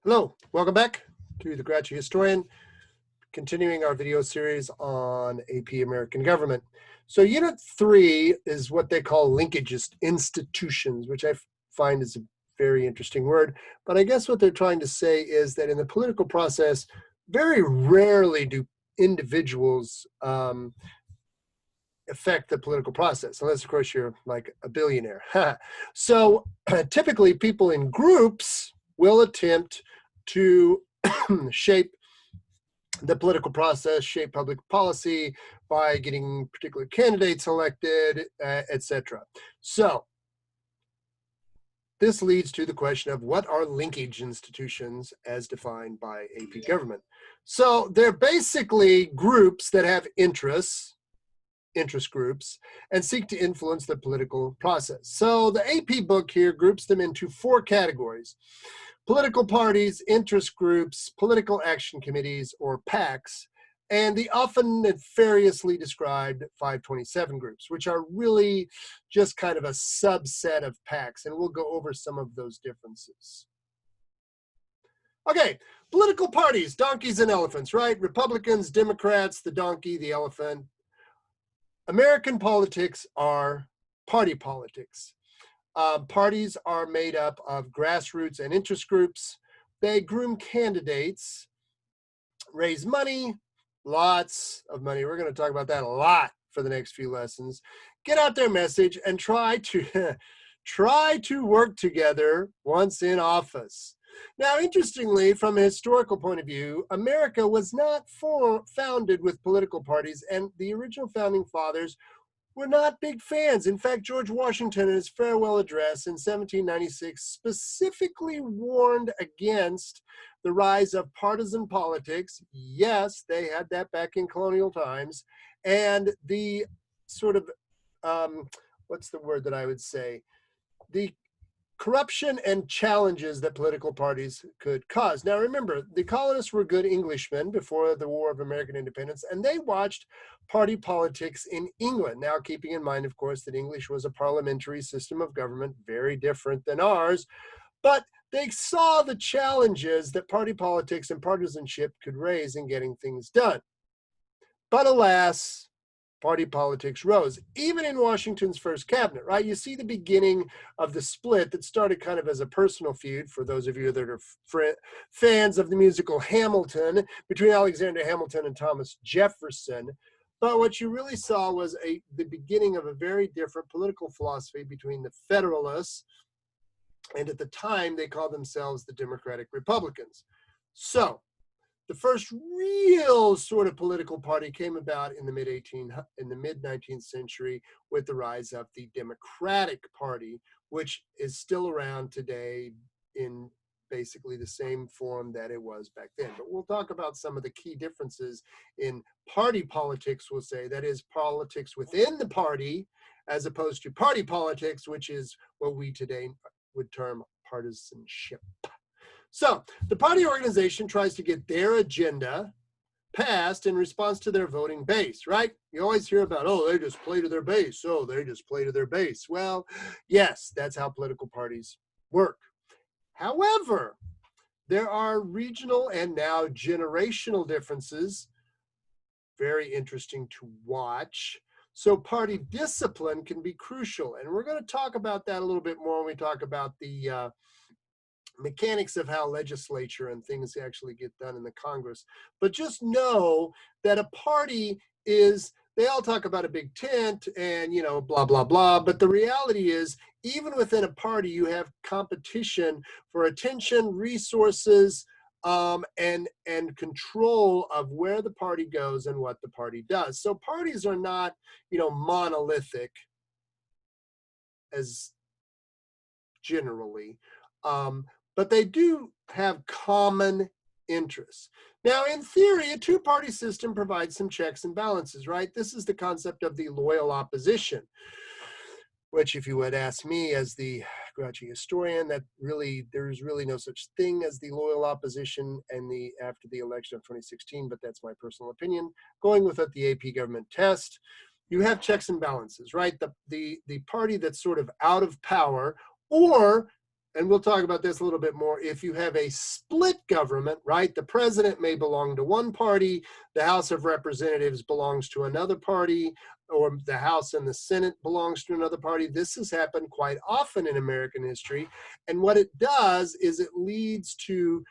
Hello, welcome back to the Grouchy Historian, continuing our video series on AP American Government. So Unit 3 is what they call linkage institutions, which I find is a very interesting word. But I guess what they're trying to say is that in the political process, very rarely do individuals affect the political process, unless of course you're like a billionaire. So typically people in groups will attempt to shape the political process, shape public policy by getting particular candidates elected, etc. So this leads to the question of what are linkage institutions as defined by AP government. So they're basically groups that have interest groups and seek to influence the political process. So the AP book here groups them into 4 categories: political parties, interest groups, political action committees, or PACs, and the often nefariously described 527 groups, which are really just kind of a subset of PACs, and we'll go over some of those differences. Okay, political parties, donkeys and elephants, right? Republicans, Democrats, the donkey, the elephant. American politics are party politics. Parties are made up of grassroots and interest groups. They groom candidates, raise money, lots of money. We're going to talk about that a lot for the next few lessons. Get out their message and try to work together once in office. Now, interestingly, from a historical point of view, America was not founded with political parties, and the original founding fathers were not big fans. In fact, George Washington, in his farewell address in 1796, specifically warned against the rise of partisan politics. Yes, they had that back in colonial times. And the sort of, what's the word that I would say? The corruption and challenges that political parties could cause. Now remember, the colonists were good Englishmen before the War of American Independence, and they watched party politics in England. Now keeping in mind, of course, that English was a parliamentary system of government, very different than ours, but they saw the challenges that party politics and partisanship could raise in getting things done. But alas, party politics rose, even in Washington's first cabinet, right? You see the beginning of the split that started kind of as a personal feud, for those of you that are fans of the musical Hamilton, between Alexander Hamilton and Thomas Jefferson. But what you really saw was the beginning of a very different political philosophy between the Federalists, and at the time they called themselves the Democratic Republicans. So the first real sort of political party came about in the mid-19th century with the rise of the Democratic Party, which is still around today in basically the same form that it was back then. But we'll talk about some of the key differences in party politics, we'll say, that is politics within the party, as opposed to party politics, which is what we today would term partisanship. So the party organization tries to get their agenda passed in response to their voting base, right? You always hear about, oh, they just play to their base. Oh, they just play to their base. Well, yes, that's how political parties work. However, there are regional and now generational differences, very interesting to watch. So party discipline can be crucial. And we're going to talk about that a little bit more when we talk about the mechanics of how legislature and things actually get done in the Congress. But just know that a party is, they all talk about a big tent and, you know, blah, blah, blah. But the reality is, even within a party, you have competition for attention, resources, and control of where the party goes and what the party does. So parties are not, you know, monolithic as generally. But they do have common interests. Now, in theory, a two-party system provides some checks and balances, right? This is the concept of the loyal opposition, which, if you would ask me as the grouchy historian, that really, there's really no such thing as the loyal opposition after the election of 2016, but that's my personal opinion. Going with the AP government test, you have checks and balances, right? The party that's sort of out of power, or and we'll talk about this a little bit more, if you have a split government, right, the president may belong to one party, the House of Representatives belongs to another party, or the House and the Senate belongs to another party. This has happened quite often in American history. And what it does is it leads to,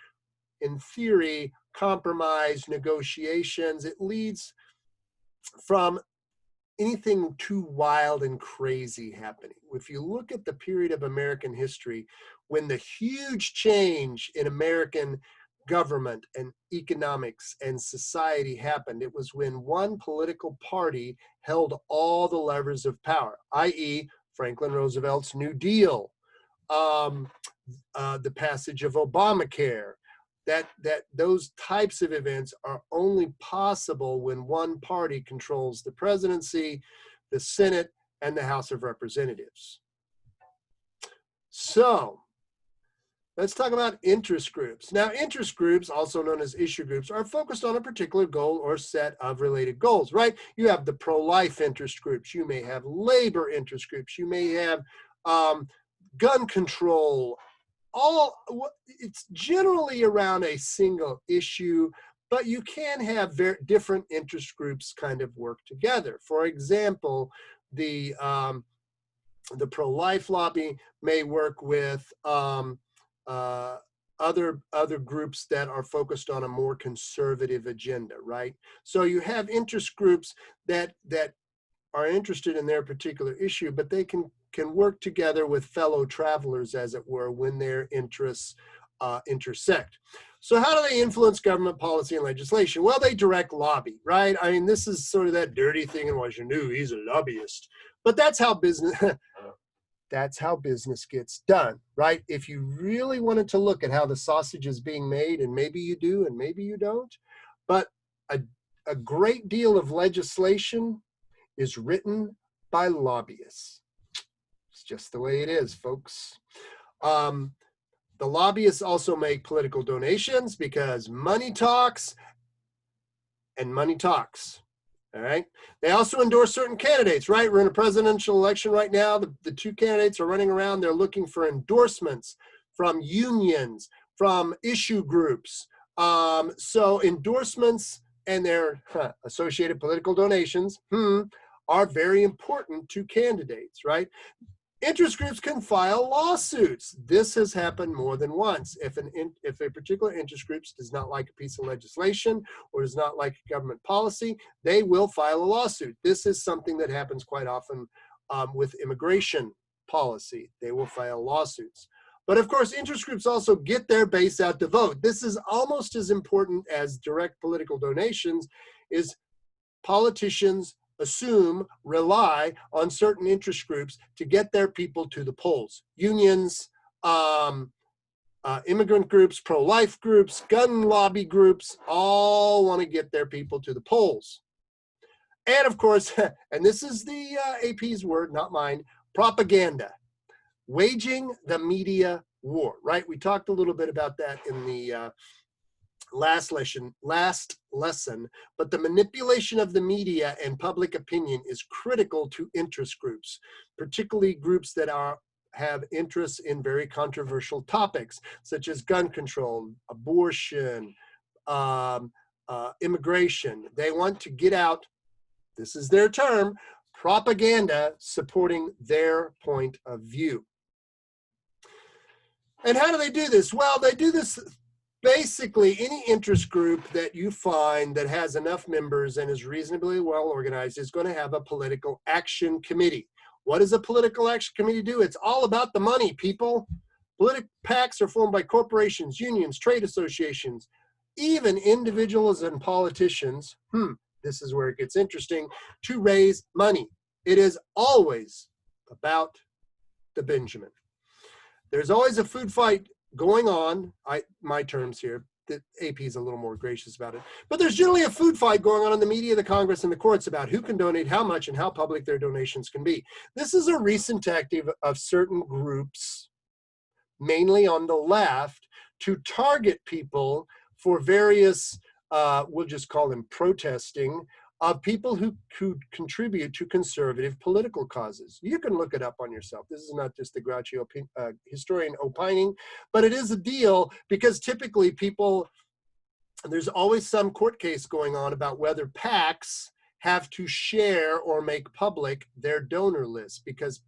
in theory, compromise, negotiations. It leads from anything too wild and crazy happening. If you look at the period of American history when the huge change in American government and economics and society happened, it was when one political party held all the levers of power, i.e. Franklin Roosevelt's New Deal, the passage of Obamacare. Those types of events are only possible when one party controls the presidency, the Senate, and the House of Representatives. So let's talk about interest groups. Now, interest groups, also known as issue groups, are focused on a particular goal or set of related goals, right? You have the pro-life interest groups. You may have labor interest groups. You may have gun control. It's generally around a single issue, but you can have different interest groups kind of work together. For example, the pro-life lobby may work with other groups that are focused on a more conservative agenda, right? So you have interest groups that are interested in their particular issue, but they can work together with fellow travelers, as it were, when their interests intersect. So how do they influence government policy and legislation? Well, they direct lobby, right? I mean, this is sort of that dirty thing in Washington, he's a lobbyist. But that's how business gets done, right? If you really wanted to look at how the sausage is being made, and maybe you do and maybe you don't, but a great deal of legislation is written by lobbyists. It's just the way it is, folks. The lobbyists also make political donations because money talks, and money talks. All right. They also endorse certain candidates, right? We're in a presidential election right now. The two candidates are running around. They're looking for endorsements from unions, from issue groups. So endorsements and their associated political donations are very important to candidates, right? Interest groups can file lawsuits. This has happened more than once. If a particular interest group does not like a piece of legislation or does not like government policy, they will file a lawsuit. This is something that happens quite often with immigration policy. They will file lawsuits. But of course, interest groups also get their base out to vote. This is almost as important as direct political donations. Is politicians rely on certain interest groups to get their people to the polls. Unions, immigrant groups, pro-life groups, gun lobby groups, all want to get their people to the polls. And of course, and this is the AP's word, not mine, propaganda. Waging the media war, right? We talked a little bit about that in the last lesson, but the manipulation of the media and public opinion is critical to interest groups, particularly groups that have interests in very controversial topics, such as gun control, abortion, immigration. They want to get out, this is their term, propaganda supporting their point of view. And how do they do this? Well, they do this basically any interest group that you find that has enough members and is reasonably well organized is going to have a political action committee. What does a political action committee do? It's all about the money, people. Political PACs are formed by corporations, unions, trade associations, even individuals and politicians. This is where it gets interesting, to raise money. It is always about the Benjamin. There's always a food fight going on, my terms here, the AP is a little more gracious about it, but there's generally a food fight going on in the media, the Congress, and the courts about who can donate how much and how public their donations can be. This is a recent tactic of certain groups, mainly on the left, to target people for various, we'll just call them protesting, of people who contribute to conservative political causes. You can look it up on yourself. This is not just the grouchy historian opining, but it is a deal, because typically people, there's always some court case going on about whether PACs have to share or make public their donor list, because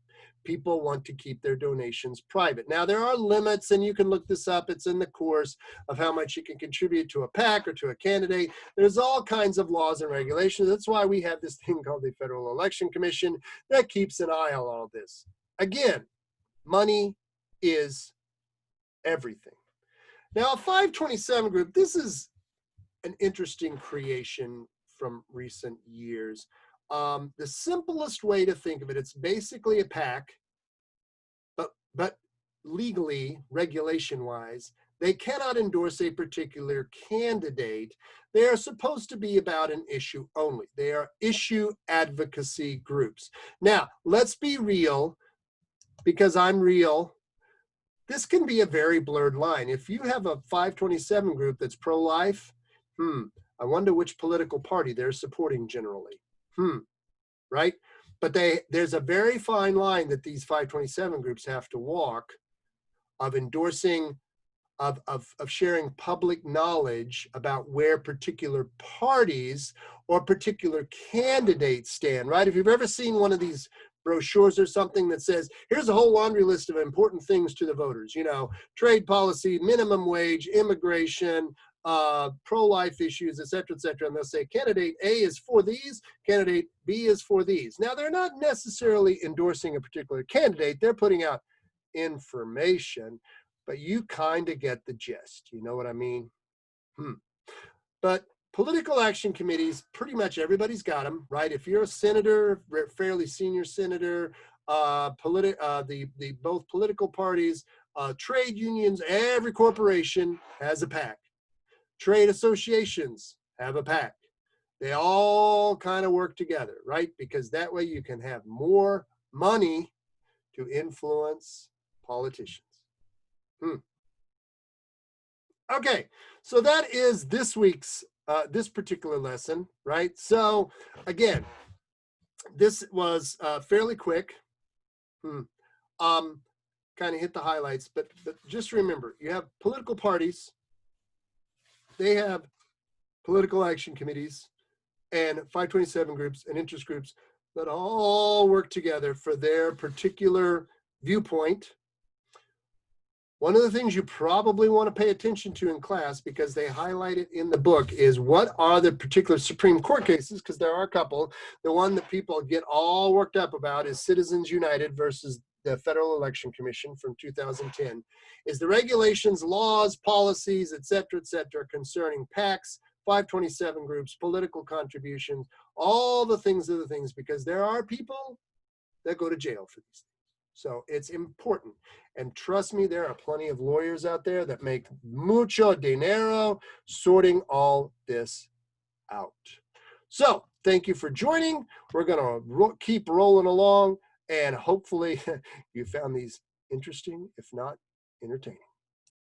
people want to keep their donations private. Now, there are limits, and you can look this up. It's in the course of how much you can contribute to a PAC or to a candidate. There's all kinds of laws and regulations. That's why we have this thing called the Federal Election Commission that keeps an eye on all this. Again, money is everything. Now, a 527 group, this is an interesting creation from recent years. The simplest way to think of it, it's basically a PAC, but legally, regulation-wise, they cannot endorse a particular candidate. They are supposed to be about an issue only. They are issue advocacy groups. Now, let's be real, because I'm real. This can be a very blurred line. If you have a 527 group that's pro-life, I wonder which political party they're supporting generally. Right? But there's a very fine line that these 527 groups have to walk of endorsing, of sharing public knowledge about where particular parties or particular candidates stand, right? If you've ever seen one of these brochures or something that says, here's a whole laundry list of important things to the voters, trade policy, minimum wage, immigration, pro-life issues, et cetera, and they'll say candidate A is for these, candidate B is for these. Now, they're not necessarily endorsing a particular candidate, they're putting out information, but you kind of get the gist, you know what I mean? But political action committees, pretty much everybody's got them, right? If you're a senator, fairly senior senator, both political parties, trade unions, every corporation has a PAC. Trade associations have a PAC. They all kind of work together, right? Because that way you can have more money to influence politicians. Okay, so that is this week's, this particular lesson, right? So again, this was fairly quick. Kind of hit the highlights, but just remember, you have political parties, they have political action committees and 527 groups and interest groups that all work together for their particular viewpoint. One of the things you probably want to pay attention to in class, because they highlight it in the book, is what are the particular Supreme Court cases, because there are a couple. The one that people get all worked up about is Citizens United versus the Federal Election Commission from 2010, is the regulations, laws, policies, et cetera, concerning PACs, 527 groups, political contributions, all the things are the things, because there are people that go to jail for these things. So it's important. And trust me, there are plenty of lawyers out there that make mucho dinero sorting all this out. So thank you for joining. We're going to keep rolling along. And hopefully you found these interesting, if not entertaining.